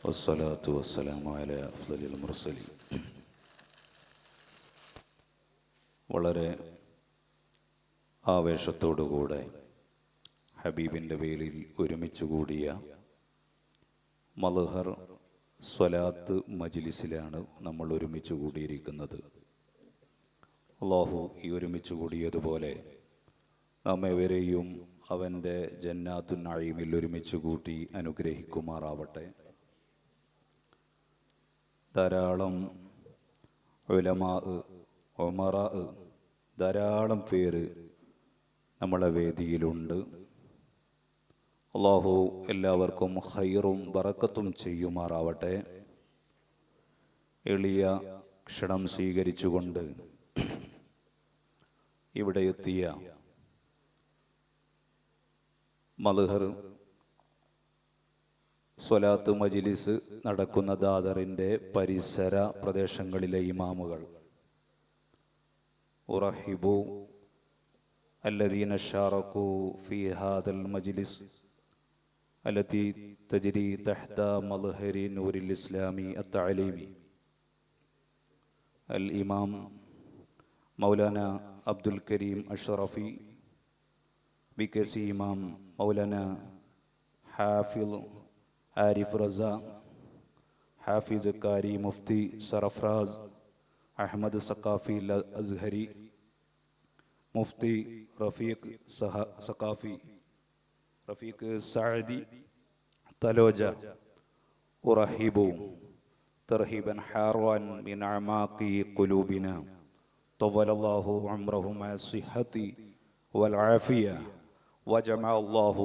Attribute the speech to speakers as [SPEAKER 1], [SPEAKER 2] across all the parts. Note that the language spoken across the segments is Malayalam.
[SPEAKER 1] വസ്സലാത്തു വസ്സലാമു അലാ അഫ്ളലിൽ മുർസലീൻ. വളരെ ആവേശത്തോടുകൂടെ ഹബീബിൻ്റെ പേരിൽ ഒരുമിച്ച് കൂടിയ മൽഹർ സ്വലാത്ത് മജ്ലിസിലാണ് നമ്മൾ ഒരുമിച്ച് കൂടിയിരിക്കുന്നത്. അല്ലാഹു ഈ ഒരുമിച്ച് കൂടിയതുപോലെ നാം ഏവരെയും അവൻ്റെ ജന്നാത്തുൻ നഈമിൽ ഒരുമിച്ച് കൂട്ടി അനുഗ്രഹിക്കുമാറാവട്ടെ. ധാരാളം ഉലമാ, ഉമറാ, ധാരാളം പേര് നമ്മളെ വേദിയിലുണ്ട്. അല്ലാഹു എല്ലാവർക്കും ഖൈറും ബറക്കത്തും ചെയ്യുമാറാവട്ടെ. എളിയ ക്ഷണം സ്വീകരിച്ചുകൊണ്ട് ഇവിടെ എത്തിയ മൽഹർ സ്വലാത്ത് മജ്ലിസ് നടക്കുന്ന ദാദറിൻ്റെ പരിസര പ്രദേശങ്ങളിലെ ഇമാമുകൾ, ഉറഹിബു الذين شاركوا في هذا المجلس التي تجري تحت مظهر نور الإسلام التعليمي، الإمام مولانا عبد الكريم الشرفي بكسي إمام مولانا حافظ عارف رضا، حافظ قاری مفتی سرفراز احمد ثقافی الازہری، مفتی رفیق ثقافی، رفیق سعدی تلوجہ، ارحب ترحیبا حارا من اعماق قلوبنا، طول اللہ عمرهم مع الصحة والعافية وجمع الله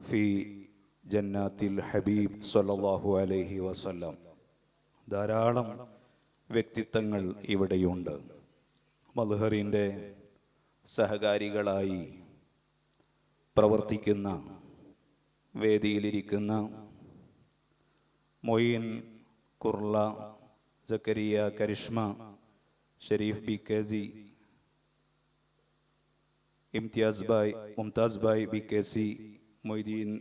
[SPEAKER 1] في ജന്നാത്തിൽ ഹബീബ് സല്ലല്ലാഹു അലൈഹി വസല്ലം. ധാരാളം വ്യക്തിത്വങ്ങൾ ഇവിടെയുണ്ട്. മൽഹറിൻ്റെ സഹകാരികളായി പ്രവർത്തിക്കുന്ന, വേദിയിലിരിക്കുന്ന Moin Kurla, Zakariya Karishma, Sharif B K G, Mumtaz Bhai B K C, Moideen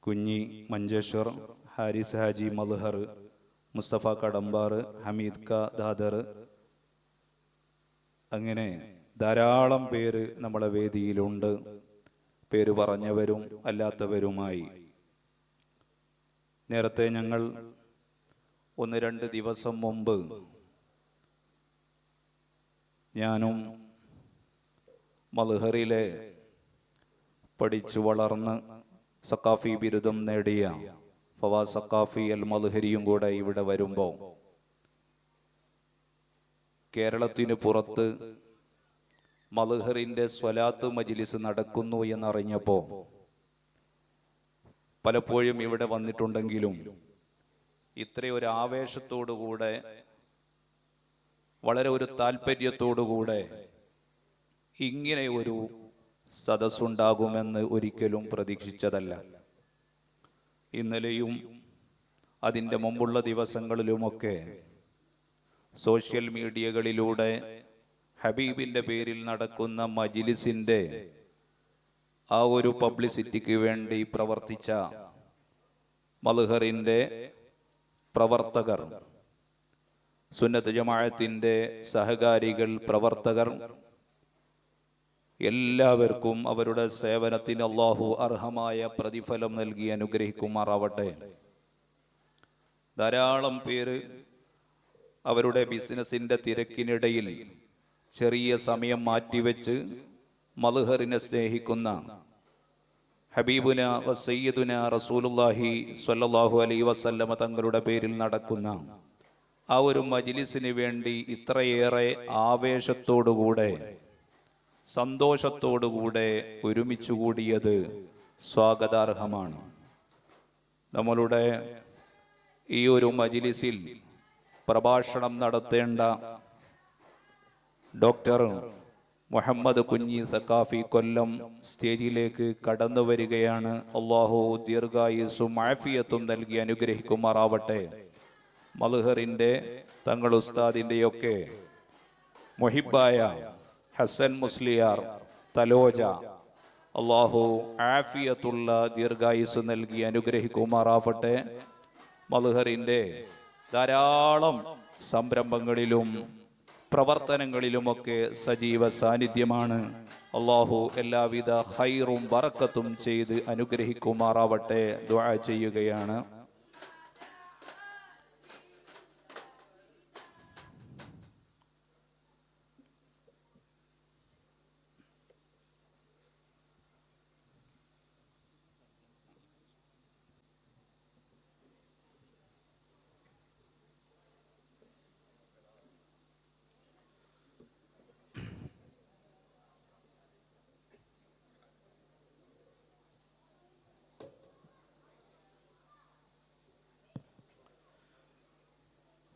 [SPEAKER 1] Kunhi Manjeshwar, Haris Haji Malhar, Mustafa Kadambar, Hameed ക ദാദർ, അങ്ങനെ ധാരാളം പേര് നമ്മളെ വേദിയിലുണ്ട്. പേര് പറഞ്ഞവരും അല്ലാത്തവരുമായി. നേരത്തെ ഞങ്ങൾ 1-2 ദിവസം മുമ്പ് ഞാനും മൽഹറിലെ പഠിച്ചു വളർന്ന് സക്കാഫി ബിരുദം നേടിയ ഫവാസ് സക്കാഫി അൽ മൽഹരിയും കൂടെ ഇവിടെ വരുമ്പോൾ കേരളത്തിന് പുറത്ത് മൽഹറിൻ്റെ സ്വലാത്ത് മജ്ലിസ് നടക്കുന്നു എന്നറിഞ്ഞപ്പോൾ പലപ്പോഴും ഇവിടെ വന്നിട്ടുണ്ടെങ്കിലും ഇത്രയൊരു ആവേശത്തോടുകൂടെ, വളരെ ഒരു താല്പര്യത്തോടുകൂടെ ഇങ്ങനെ ഒരു സദസ്സുണ്ടാകുമെന്ന് ഒരിക്കലും പ്രതീക്ഷിച്ചതല്ല. ഇന്നലെയും അതിൻ്റെ മുമ്പുള്ള ദിവസങ്ങളിലുമൊക്കെ സോഷ്യൽ മീഡിയകളിലൂടെ ഹബീബിൻ്റെ പേരിൽ നടക്കുന്ന മജ്ലിസിൻ്റെ ആ ഒരു പബ്ലിസിറ്റിക്ക് വേണ്ടി പ്രവർത്തിച്ച മൽഹറിൻ്റെ പ്രവർത്തകർ, സുന്നത്ത് ജമാഅത്തിൻ്റെ സഹകാരികൾ, പ്രവർത്തകർ, എല്ലാവർക്കും അവരുടെ സേവനത്തിന് അല്ലാഹു അർഹമായ പ്രതിഫലം നൽകി അനുഗ്രഹിക്കുമാറാവട്ടെ. ധാരാളം പേര് അവരുടെ ബിസിനസിൻ്റെ തിരക്കിനിടയിൽ ചെറിയ സമയം മാറ്റിവെച്ച് മൽഹറിനെ സ്നേഹിക്കുന്ന, ഹബീബുന വസയ്യിദുന റസൂലുള്ളാഹി സ്വല്ലല്ലാഹു അലൈഹി വസല്ലമ തങ്ങളുടെ പേരിൽ നടക്കുന്ന ആ ഒരു മജ്ലിസിന് വേണ്ടി ഇത്രയേറെ ആവേശത്തോടുകൂടെ, സന്തോഷത്തോടുകൂടെ ഒരുമിച്ച് കൂടിയത് സ്വാഗതാർഹമാണ്. നമ്മളുടെ ഈ ഒരു മജ്ലിസിൽ പ്രഭാഷണം നടത്തേണ്ട ഡോക്ടർ മുഹമ്മദ് കുഞ്ഞി സക്കാഫി കൊല്ലം സ്റ്റേജിലേക്ക് കടന്നു വരികയാണ്. അല്ലാഹു ദീർഘായുസ്സും ആഫിയത്തും നൽകി അനുഗ്രഹിക്കുമാറാവട്ടെ. മൽഹറിൻ്റെ തങ്ങൾ ഉസ്താദിൻ്റെയൊക്കെ മുഹിബായ ഹസൻ മുസ്ലിയാർ തലോജ, അള്ളാഹു ആഫിയത്തുള്ള ദീർഘായുസ് നൽകി അനുഗ്രഹിക്കുമാറാവട്ടെ. മൽഹറിൻ്റെ ധാരാളം സംരംഭങ്ങളിലും പ്രവർത്തനങ്ങളിലുമൊക്കെ സജീവ സാന്നിധ്യമാണ്. അള്ളാഹു എല്ലാവിധ ഖൈറും ബറക്കത്തും ചെയ്ത് അനുഗ്രഹിക്കുമാറാവട്ടെ. ദുആ ചെയ്യുകയാണ്.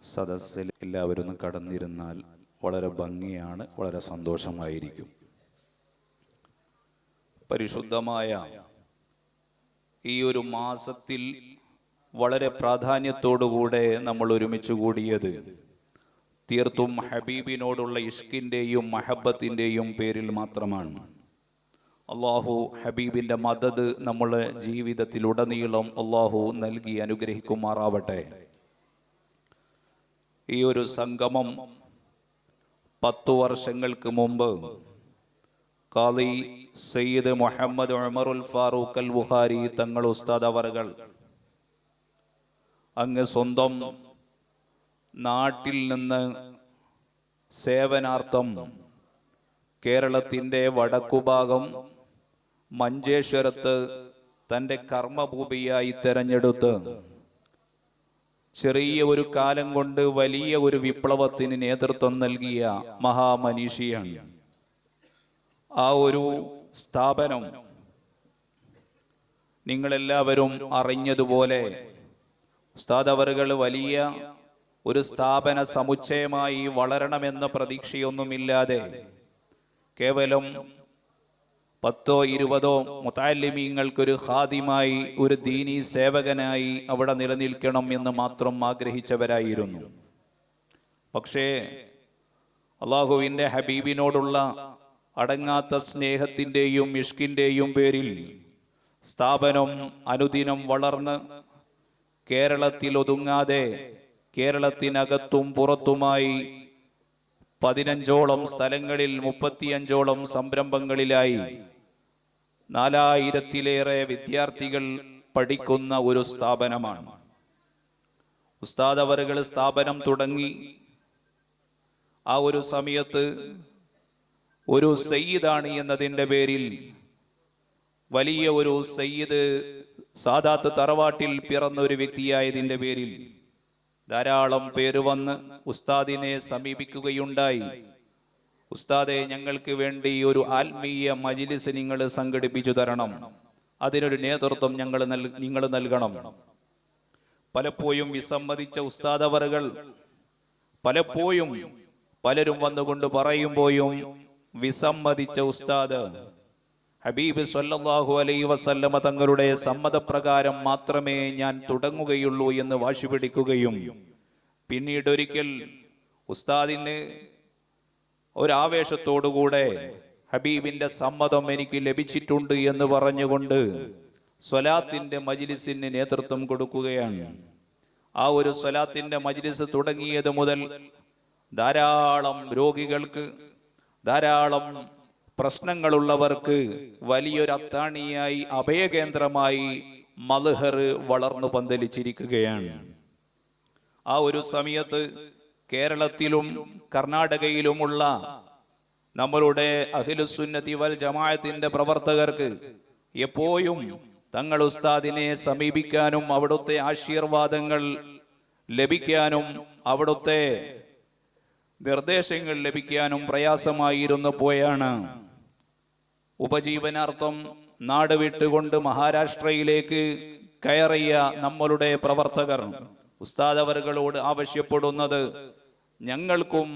[SPEAKER 1] സദസ്സിൽ എല്ലാവരും ഒന്ന് കടന്നിരുന്നാൽ വളരെ ഭംഗിയാണ്, വളരെ സന്തോഷമായിരിക്കും. പരിശുദ്ധമായ ഈ ഒരു മാസത്തിൽ വളരെ പ്രാധാന്യത്തോടുകൂടെ നമ്മൾ ഒരുമിച്ച് കൂടിയത് തീർത്തും ഹബീബിനോടുള്ള ഇഷ്കിൻ്റെയും മഹബത്തിൻ്റെയും പേരിൽ മാത്രമാണ്. അള്ളാഹു ഹബീബിൻ്റെ മദദ് നമ്മളെ ജീവിതത്തിലുടനീളം അള്ളാഹു നൽകി അനുഗ്രഹിക്കുമാറാവട്ടെ. ഈ ഒരു സംഗമം 10 വർഷങ്ങൾക്ക് മുമ്പ് ഖാദി സയ്യിദ് മുഹമ്മദ് ഉമറുൽ ഫാറൂഖ് അൽ ബുഖാരി തങ്ങൾ ഉസ്താദ് അവർകൾ അങ്ങ് സ്വന്തം നാട്ടിൽ നിന്ന് സേവനാർത്ഥം കേരളത്തിൻ്റെ വടക്കുഭാഗം മഞ്ചേശ്വരത്ത് തൻ്റെ കർമ്മഭൂമിയായി തെരഞ്ഞെടുത്ത് ചെറിയ ഒരു കാലം കൊണ്ട് വലിയ ഒരു വിപ്ലവത്തിന് നേതൃത്വം നൽകിയ മഹാമനീഷിയാണ്. ആ ഒരു സ്ഥാപനം നിങ്ങളെല്ലാവരും അറിഞ്ഞതുപോലെ ഉസ്താദ് അവറുകൾ വലിയ ഒരു സ്ഥാപന സമുച്ചയമായി വളരണമെന്ന പ്രതീക്ഷയൊന്നുമില്ലാതെ കേവലം 10ഓ 20ഓ മുതഅല്ലിമീങ്ങൾക്കൊരു ഖാദിമായി, ഒരു ദീനീ സേവകനായി അവിടെ നിലനിൽക്കണം എന്ന് മാത്രം ആഗ്രഹിച്ചവരായിരുന്നു. പക്ഷേ അള്ളാഹുവിൻ്റെ ഹബീബിനോടുള്ള അടങ്ങാത്ത സ്നേഹത്തിൻ്റെയും ഇഷ്കിൻ്റെയും പേരിൽ സ്ഥാപനം അനുദിനം വളർന്ന് കേരളത്തിൽ ഒതുങ്ങാതെ കേരളത്തിനകത്തും പുറത്തുമായി 15ഓളം സ്ഥലങ്ങളിൽ 35ഓളം സംരംഭങ്ങളിലായി 4000-ലേറെ വിദ്യാർത്ഥികൾ പഠിക്കുന്ന ഒരു സ്ഥാപനമാണ്. ഉസ്താദ് അവറുകൾ സ്ഥാപനം തുടങ്ങി ആ ഒരു സമയത്ത് ഒരു സയ്യിദാണ് എന്നതിൻ്റെ പേരിൽ വലിയ ഒരു സയ്യിദ് സാദാത്ത് തറവാട്ടിൽ പിറന്ന ഒരു വ്യക്തിയായതിൻ്റെ പേരിൽ ധാരാളം പേര് വന്ന് ഉസ്താദിനെ സമീപിക്കുകയുണ്ടായി. ഉസ്താദെ, ഞങ്ങൾക്ക് വേണ്ടി ഒരു ആത്മീയ മജ്ലിസ് നിങ്ങൾ സംഘടിപ്പിച്ചു തരണം, അതിനൊരു നേതൃത്വം നിങ്ങൾ നൽകണം. പലപ്പോഴും വിസമ്മതിച്ച ഉസ്താദ് അവറുകൾ പലപ്പോഴും പലരും വന്നുകൊണ്ട് പറയുമ്പോഴും വിസമ്മതിച്ച ഉസ്താദ് ഹബീബ് സല്ലല്ലാഹു അലൈഹി വസല്ലമ തങ്ങളുടെ സമ്മതപ്രകാരം മാത്രമേ ഞാൻ തുടങ്ങുകയുള്ളൂ എന്ന് വാശി പിടിക്കുകയും പിന്നീട് ഒരിക്കൽ ഉസ്താദിന് ഒരാവേശത്തോടുകൂടെ ഹബീബിന്റെ സമ്മതം എനിക്ക് ലഭിച്ചിട്ടുണ്ട് എന്ന് പറഞ്ഞുകൊണ്ട് സ്വലാത്തിന്റെ മജ്ലിസിന് നേതൃത്വം കൊടുക്കുകയാണ്. ആ ഒരു സ്വലാത്തിന്റെ മജ്ലിസ് തുടങ്ങിയത് മുതൽ ധാരാളം രോഗികൾക്ക്, ധാരാളം പ്രശ്നങ്ങളുള്ളവർക്ക് വലിയൊരു അത്താണിയായി, അഭയകേന്ദ്രമായി മൽഹർ വളർന്നു പന്തലിച്ചിരിക്കുകയാണ്. ആ ഒരു സമയത്ത് കേരളത്തിലും കർണാടകയിലുമുള്ള നമ്മളുടെ അഹ്ലുസുന്നത്തി വൽ ജമാഅത്തിന്റെ പ്രവർത്തകർക്ക് എപ്പോഴും തങ്ങൾ ഉസ്താദിനെ സമീപിക്കാനും അവിടുത്തെ ആശീർവാദങ്ങൾ ലഭിക്കാനും അവിടുത്തെ നിർദ്ദേശങ്ങൾ ലഭിക്കാനും പ്രയാസമായിരുന്നപ്പോഴാണ് ഉപജീവനാർത്ഥം നാട് വിട്ടുകൊണ്ട് മഹാരാഷ്ട്രയിലേക്ക് കയറിയ നമ്മളുടെ പ്രവർത്തകർ ഉസ്താദ് അവറുകളോട് ആവശ്യപ്പെടുന്നത്, ഞങ്ങൾക്കും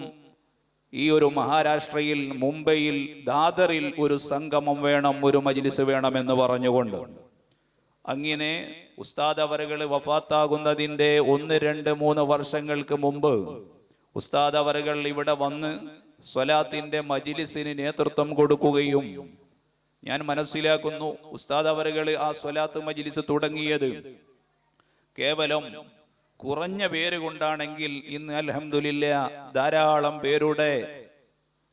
[SPEAKER 1] ഈ ഒരു മഹാരാഷ്ട്രയിൽ മുംബൈയിൽ ദാദറിൽ ഒരു സംഗമം വേണം, ഒരു മജ്ലിസ് വേണമെന്ന് പറഞ്ഞുകൊണ്ട്. അങ്ങനെ ഉസ്താദ് അവറുകൾ വഫാത്താകുന്നതിൻ്റെ 1, 2, 3 വർഷങ്ങൾക്ക് മുമ്പ് ഉസ്താദ് അവറുകൾ ഇവിടെ വന്ന് സ്വലാത്തിന്റെ മജ്ലിസിന് നേതൃത്വം കൊടുക്കുകയും ഞാൻ മനസ്സിലാക്കുന്നു ഉസ്താദ് അവറുകൾ ആ സ്വലാത്ത് മജ്ലിസ് തുടങ്ങിയത് കേവലം കുറഞ്ഞ പേര് കൊണ്ടാണെങ്കിൽ ഇന്ന് അൽഹംദുലില്ലാ ധാരാളം പേരുടെ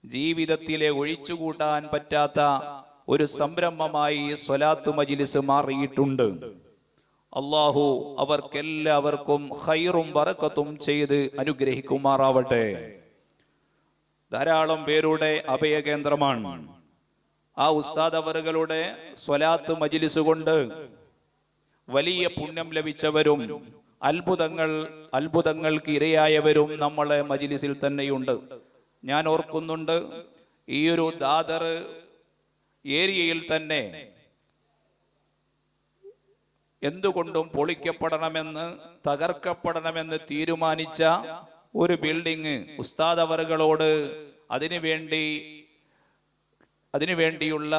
[SPEAKER 1] ജീവിതത്തിലെ ഒഴിച്ചുകൂട്ടാൻ പറ്റാത്ത ഒരു സംരംഭമായി സ്വലാത്ത് മജ്ലിസ് മാറിയിട്ടുണ്ട്. അള്ളാഹു അവർക്കെല്ലാവർക്കും ഖൈറും ബറക്കത്തും ചെയ്ത് അനുഗ്രഹിക്കുമാറാവട്ടെ. ധാരാളം പേരുടെ അഭയകേന്ദ്രമാണ്. ആ ഉസ്താദ് അവറുകളുടെ സ്വലാത്ത് മജ്ലിസ് കൊണ്ട് വലിയ പുണ്യം ലഭിച്ചവരും അത്ഭുതങ്ങൾക്ക് ഇരയായവരും നമ്മളെ മജ്ലിസിൽ തന്നെയുണ്ട്. ഞാൻ ഓർക്കുന്നുണ്ട്, ഈ ഒരു ദാദർ ഏരിയയിൽ തന്നെ എന്തുകൊണ്ടും പൊളിക്കപ്പെടണമെന്ന് തകർക്കപ്പെടണമെന്ന് തീരുമാനിച്ച ഒരു ബിൽഡിംഗ് ഉസ്താദ് അവറുകളോട് അതിനുവേണ്ടിയുള്ള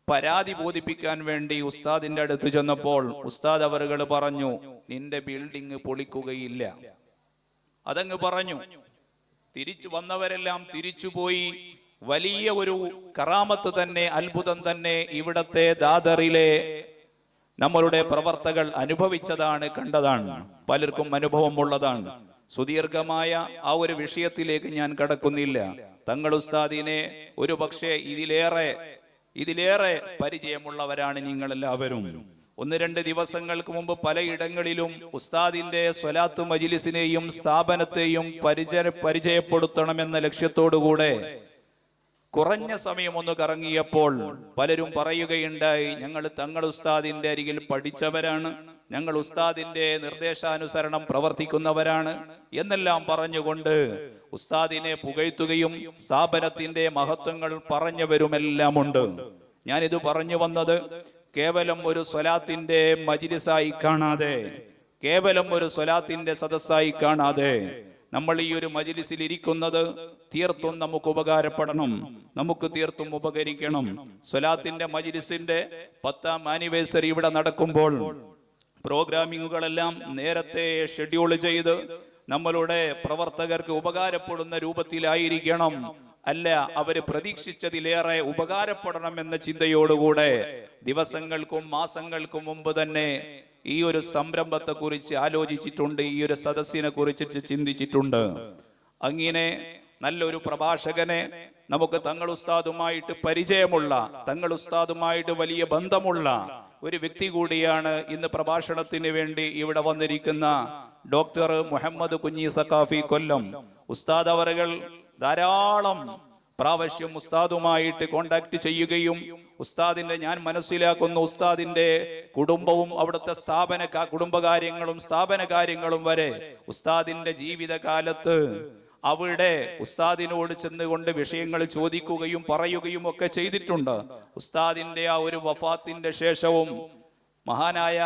[SPEAKER 1] പരാതി ബോധിപ്പിക്കാൻ വേണ്ടി ഉസ്താദിന്റെ അടുത്ത് ചെന്നപ്പോൾ ഉസ്താദ് അവറുകൾ പറഞ്ഞു, നിന്റെ ബിൽഡിംഗ് പൊളിക്കുകയില്ല. അതങ്ങ് പറഞ്ഞു. തിരിച്ചു വന്നവരെല്ലാം തിരിച്ചുപോയി. വലിയ ഒരു കറാമത്ത് തന്നെ, അത്ഭുതം തന്നെ ഇവിടത്തെ ദാദറിലെ നമ്മളുടെ പ്രവർത്തകർ അനുഭവിച്ചതാണ്, കണ്ടതാണ്, പലർക്കും അനുഭവമുള്ളതാണ്. സുദീർഘമായ ആ ഒരു വിഷയത്തിലേക്ക് ഞാൻ കടക്കുന്നില്ല. തങ്ങൾ ഉസ്താദിനെ ഒരു പക്ഷേ ഇതിലേറെ പരിചയമുള്ളവരാണ് നിങ്ങളെല്ലാവരും. 1-2 ദിവസങ്ങൾക്ക് മുമ്പ് പലയിടങ്ങളിലും ഉസ്താദിന്റെ സ്വലാത്ത് മജ്ലിസിനെയും സ്ഥാപനത്തെയും പരിചയപ്പെടുത്തണമെന്ന ലക്ഷ്യത്തോടുകൂടെ കുറഞ്ഞ സമയം ഒന്ന് കറങ്ങിയപ്പോൾ പലരും പറയുകയുണ്ടായി, ഞങ്ങൾ തങ്ങൾ ഉസ്താദിന്റെ അരികിൽ പഠിച്ചവരാണ്, ഞങ്ങൾ ഉസ്താദിന്റെ നിർദ്ദേശാനുസരണം പ്രവർത്തിക്കുന്നവരാണ് എന്നെല്ലാം പറഞ്ഞുകൊണ്ട് ഉസ്താദിനെ പുകഴ്ത്തുകയും സ്ഥാപനത്തിന്റെ മഹത്വങ്ങൾ പറഞ്ഞവരുമെല്ലാം ഉണ്ട്. ഞാനിത് പറഞ്ഞു വന്നത് കേവലം ഒരു സ്വലാത്തിന്റെ മജ്ലിസായി കാണാതെ, കേവലം ഒരു സ്വലാത്തിന്റെ സദസ്സായി കാണാതെ, നമ്മൾ ഈ ഒരു മജ്ലിസിൽ ഇരിക്കുന്നത് തീർത്തും നമുക്ക് ഉപകാരപ്പെടണം, നമുക്ക് തീർത്തും ഉപകരിക്കണം. സ്വലാത്തിന്റെ മജ്ലിസിന്റെ 10ാം ആനിവേഴ്സറി ഇവിടെ നടക്കുമ്പോൾ പ്രോഗ്രാമിങ്ങുകളെല്ലാം നേരത്തെ ഷെഡ്യൂൾ ചെയ്ത് നമ്മളുടെ പ്രവർത്തകർക്ക് ഉപകാരപ്പെടുന്ന രൂപത്തിലായിരിക്കണം. അല്ല, അവര് പ്രതീക്ഷിച്ചതിലേറെ ഉപകാരപ്പെടണം എന്ന ചിന്തയോടുകൂടെ ദിവസങ്ങൾക്കും മാസങ്ങൾക്കും മുമ്പ് തന്നെ ഈ ഒരു സംരംഭത്തെ കുറിച്ച് ആലോചിച്ചിട്ടുണ്ട്, ഈ ഒരു സദസ്സിനെ കുറിച്ച് ചിന്തിച്ചിട്ടുണ്ട്. അങ്ങനെ നല്ലൊരു പ്രഭാഷകനെ നമുക്ക് തങ്ങൾ ഉസ്താദുമായിട്ട് പരിചയമുള്ള, തങ്ങൾ ഉസ്താദുമായിട്ട് വലിയ ബന്ധമുള്ള ഒരു വ്യക്തി കൂടിയാണ് ഇന്ന് പ്രഭാഷണത്തിന് വേണ്ടി ഇവിടെ വന്നിരിക്കുന്ന ഡോക്ടർ മുഹമ്മദ് കുഞ്ഞി സഖാഫി കൊല്ലം. ഉസ്താദ് അവറുകൾ ധാരാളം പ്രാവശ്യം ഉസ്താദുമായിട്ട് കോണ്ടാക്ട് ചെയ്യുകയും ഉസ്താദിന്റെ, ഞാൻ മനസ്സിലാക്കുന്നു, ഉസ്താദിന്റെ കുടുംബവും അവിടുത്തെ കുടുംബകാര്യങ്ങളും സ്ഥാപന കാര്യങ്ങളും വരെ ഉസ്താദിന്റെ ജീവിതകാലത്ത് അവിടെ ഉസ്താദിനോട് ചെന്നുകൊണ്ട് വിഷയങ്ങൾ ചോദിക്കുകയും പറയുകയും ഒക്കെ ചെയ്തിട്ടുണ്ട്. ഉസ്താദിന്റെ ആ ഒരു വഫാത്തിന്റെ ശേഷവും മഹാനായ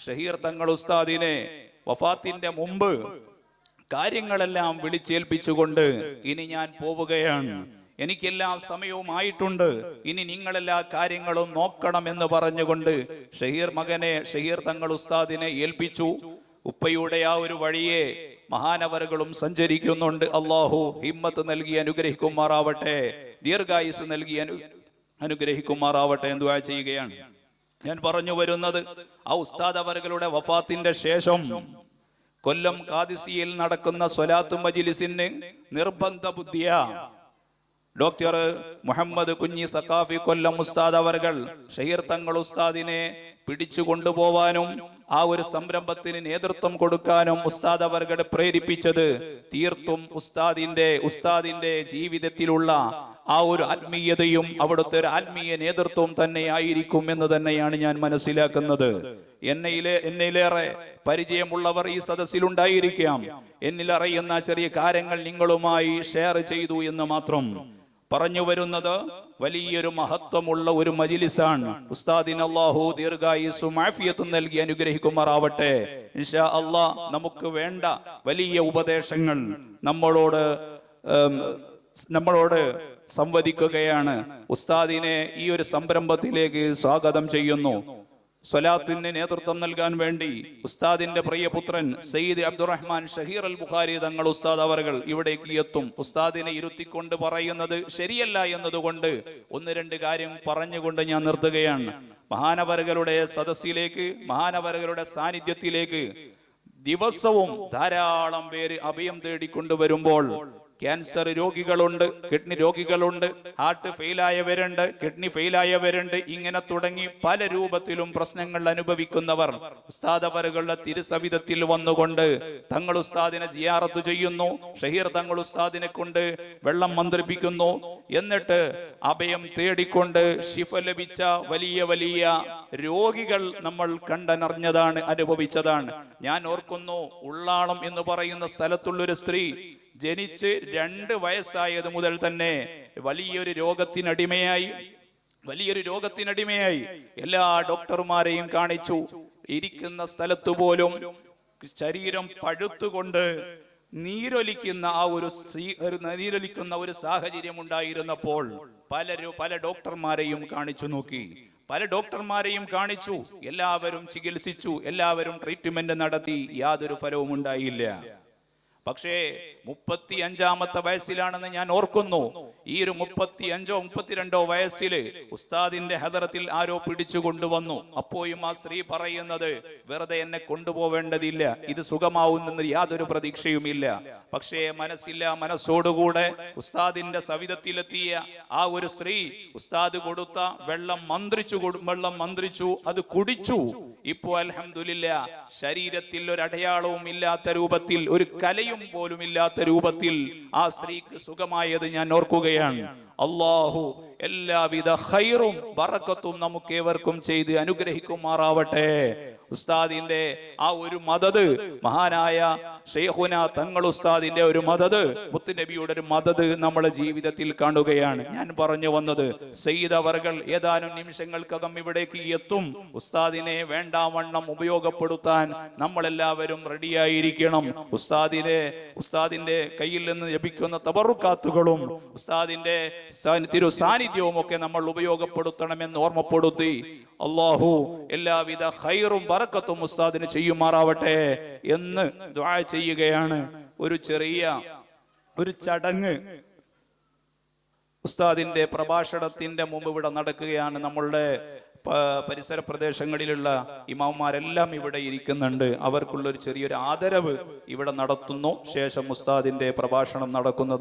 [SPEAKER 1] ഷഹീർ തങ്ങൾ ഉസ്താദിനെ വഫാത്തിന്റെ മുമ്പ് കാര്യങ്ങളെല്ലാം വിളിച്ചേൽപ്പിച്ചുകൊണ്ട്, ഇനി ഞാൻ പോവുകയാണ്, എനിക്കെല്ലാം സമയവുമായിട്ടുണ്ട്, ഇനി നിങ്ങളെല്ലാ കാര്യങ്ങളും നോക്കണം എന്ന് പറഞ്ഞുകൊണ്ട് ഷഹീർ തങ്ങൾ ഉസ്താദിനെ ഏൽപ്പിച്ചു. ഉപ്പയുടെ ആ ഒരു വഴിയെ മഹാനവറുകളും സഞ്ചരിക്കുന്നുണ്ട്. അള്ളാഹു ഹിമ്മത്ത് നൽകി അനുഗ്രഹിക്കുമാറാവട്ടെ, ദീർഘായുസ് നൽകി അനുഗ്രഹിക്കുമാറാവട്ടെ എന്ന് ദുആ ചെയ്യുകയാണ്. ഞാൻ പറഞ്ഞു വരുന്നത്, ആ ഉസ്താദ് അവറുകളുടെ വഫാത്തിന്റെ ശേഷം കൊല്ലം ഖാദിസിയിൽ നടക്കുന്ന സ്വലാത്ത് മജ്ലിസിന് നിർബന്ധ ബുദ്ധിയ ഡോക്ടർ മുഹമ്മദ് കുഞ്ഞി സഖാഫി കൊല്ലം ഉസ്താദ് അവറുകൾ ഷഹീർ തങ്ങൾ ഉസ്താദിനെ പിടിച്ചു കൊണ്ടുപോവാനും ആ ഒരു സംരംഭത്തിന് നേതൃത്വം കൊടുക്കാനും ഉസ്താദ് അവറുകളെ പ്രേരിപ്പിച്ചത് തീർത്തും ഉസ്താദിന്റെ ജീവിതത്തിലുള്ള ആ ഒരു ആത്മീയതയും അവിടുത്തെ ഒരു ആത്മീയ നേതൃത്വം തന്നെ ആയിരിക്കും എന്ന് തന്നെയാണ് ഞാൻ മനസ്സിലാക്കുന്നത്. എന്നിലേറെ പരിചയമുള്ളവർ ഈ സദസ്സിലുണ്ടായിരിക്കാം. എന്നിൽ അറിയുന്ന ചെറിയ കാര്യങ്ങൾ നിങ്ങളുമായി ഷെയർ ചെയ്തു എന്ന് മാത്രം. പറഞ്ഞു വരുന്നത് വലിയൊരു മഹത്വമുള്ള ഒരു മജ്ലിസാണ്. ഉസ്താദിന് അല്ലാഹു ദീർഘായുസ്സും ആഫിയത്തും നൽകി അനുഗ്രഹിക്കുമാറാവട്ടെ. ഇൻഷാ അല്ലാഹ് നമുക്ക് വേണ്ട വലിയ ഉപദേശങ്ങൾ നമ്മളോട് സംവദിക്കുകയാണ്. ഉസ്താദിനെ ഈ ഒരു സംരംഭത്തിലേക്ക് സ്വാഗതം ചെയ്യുന്നു. സ്വലാത്തിന് നേതൃത്വം നൽകാൻ വേണ്ടി ഉസ്താദിന്റെ പ്രിയപുത്രൻ സയ്യിദ് അബ്ദുറഹ്മാൻ ഷഹീർ അൽ ബുഖാരി തങ്ങൾ ഉസ്താദ് അവർകൾ ഇവിടേക്ക് എത്തും. ഉസ്താദിനെ ഇരുത്തിക്കൊണ്ട് പറയുന്നത് ശരിയല്ല എന്നതുകൊണ്ട് ഒന്ന് രണ്ട് കാര്യം പറഞ്ഞുകൊണ്ട് ഞാൻ നിർത്തുകയാണ്. മഹാനവറുകളുടെ സദസ്സിലേക്ക്, മഹാനവറുകളുടെ സാന്നിധ്യത്തിലേക്ക് ദിവസവും ധാരാളം പേര് അഭയം തേടിക്കൊണ്ടുവരുമ്പോൾ ക്യാൻസർ രോഗികളുണ്ട്, കിഡ്നി രോഗികളുണ്ട്, ഹാർട്ട് ഫെയിലായവരുണ്ട്, കിഡ്നി ഫെയിലായവരുണ്ട്, ഇങ്ങനെ തുടങ്ങി പല രൂപത്തിലും പ്രശ്നങ്ങൾ അനുഭവിക്കുന്നവർ ഉസ്താദ് അവറുകളുടെ തിരുസവിധത്തിൽ വന്നുകൊണ്ട് തങ്ങൾ ഉസ്താദിനെ സിയാറത്ത് ചെയ്യുന്നു. ഷഹീർ തങ്ങൾ ഉസ്താദിനെ കൊണ്ട് വെള്ളം മന്ത്രിപ്പിക്കുന്നു. എന്നിട്ട് അഭയം തേടിക്കൊണ്ട് ശിഫ ലഭിച്ച വലിയ വലിയ രോഗികൾ നമ്മൾ കണ്ടനറിഞ്ഞതാണ്, അനുഭവിച്ചതാണ്. ഞാൻ ഓർക്കുന്നു, ഉള്ളാളം എന്ന് പറയുന്ന സ്ഥലത്തുള്ളൊരു സ്ത്രീ ജനിച്ച് 2 വയസ്സായത് മുതൽ തന്നെ വലിയൊരു രോഗത്തിനടിമയായി എല്ലാ ഡോക്ടർമാരെയും കാണിച്ചു. ഇരിക്കുന്ന സ്ഥലത്ത് പോലും ശരീരം പഴുത്തുകൊണ്ട് നീരൊലിക്കുന്ന ഒരു സാഹചര്യം ഉണ്ടായിരുന്നപ്പോൾ പല ഡോക്ടർമാരെയും കാണിച്ചു നോക്കി. എല്ലാവരും ചികിത്സിച്ചു, എല്ലാവരും ട്രീറ്റ്മെന്റ് നടത്തി, യാതൊരു ഫലവും ഉണ്ടായില്ല. പക്ഷേ 35-ാമത്തെ വയസ്സിലാണെന്ന് ഞാൻ ഓർക്കുന്നു. ഈ ഒരു 35-ഓ 32-ഓ വയസ്സില് ഉസ്താദിന്റെ ഹദറത്തിൽ ആരോ പിടിച്ചു കൊണ്ടുവന്നു. അപ്പോഴും ആ സ്ത്രീ പറയുന്നത്, വെറുതെ എന്നെ കൊണ്ടുപോവേണ്ടതില്ല, ഇത് സുഖമാവുന്നെന്ന് യാതൊരു പ്രതീക്ഷയുമില്ല. പക്ഷേ മനസ്സോടുകൂടെ ഉസ്താദിന്റെ സവിധത്തിലെത്തിയ ആ ഒരു സ്ത്രീ ഉസ്താദ് കൊടുത്ത വെള്ളം മന്ത്രിച്ചു, അത് കുടിച്ചു. ഇപ്പോ അൽഹംദുലില്ലാ ശരീരത്തിൽ ഒരു അടയാളവും ഇല്ലാത്ത രൂപത്തിൽ, ഒരു കലയും പോലും ഇല്ലാത്ത രൂപത്തിൽ ആ സ്ത്രീക്ക് സുഖമായത് ഞാൻ ഓർക്കുകയാണ്. അല്ലാഹു എല്ലാവിധ ഖൈറും ബറക്കത്തും നമുക്ക് ഏവർക്കും ചെയ്ത് അനുഗ്രഹിക്കുമാറാവട്ടെ. ഉസ്താദിന്റെ ആ ഒരു മദദ്, മഹാനായ ശൈഖുന തങ്ങൾ ഉസ്താദിന്റെ ഒരു മദദ്, മുത്തുനബിയുടെ ഒരു മദദ് നമ്മുടെ ജീവിതത്തിൽ കാണുകയാണ്. ഞാൻ പറഞ്ഞു വന്നത്, സയ്യിദ് അവർകൾ ഏതാനും നിമിഷങ്ങൾക്കകം ഇവിടേക്ക് എത്തും. ഉസ്താദിനെ വേണ്ടാവണ്ണം ഉപയോഗപ്പെടുത്താൻ നമ്മളെല്ലാവരും റെഡിയായിരിക്കണം. ഉസ്താദിന്റെ കയ്യിൽ നിന്ന് ലഭിക്കുന്ന തബറുക്കാത്തുകളും ഉസ്താദിന്റെ തിരു സാന്നിധ്യവും ഒക്കെ നമ്മൾ ഉപയോഗപ്പെടുത്തണമെന്ന് ഓർമ്മപ്പെടുത്തി. അല്ലാഹു എല്ലാവിധ ഖൈറും ബറക്കത്തും ഉസ്താദിന് ചെയ്യുമാറാവട്ടെ എന്ന് ദുആ ചെയ്യുകയാണ്. ഒരു ചടങ്ങ് ഉസ്താദിന്റെ പ്രഭാഷണത്തിന്റെ മുമ്പ് ഇവിടെ നടക്കുകയാണ്. നമ്മളുടെ പരിസര പ്രദേശങ്ങളിലുള്ള ഇമാമുമാരെല്ലാം ഇവിടെ ഇരിക്കുന്നുണ്ട്. അവർക്കുള്ള ഒരു ചെറിയൊരു ആദരവ് ഇവിടെ നടത്തുന്നു. ശേഷം ഉസ്താദിന്റെ പ്രഭാഷണം നടക്കുന്നത്.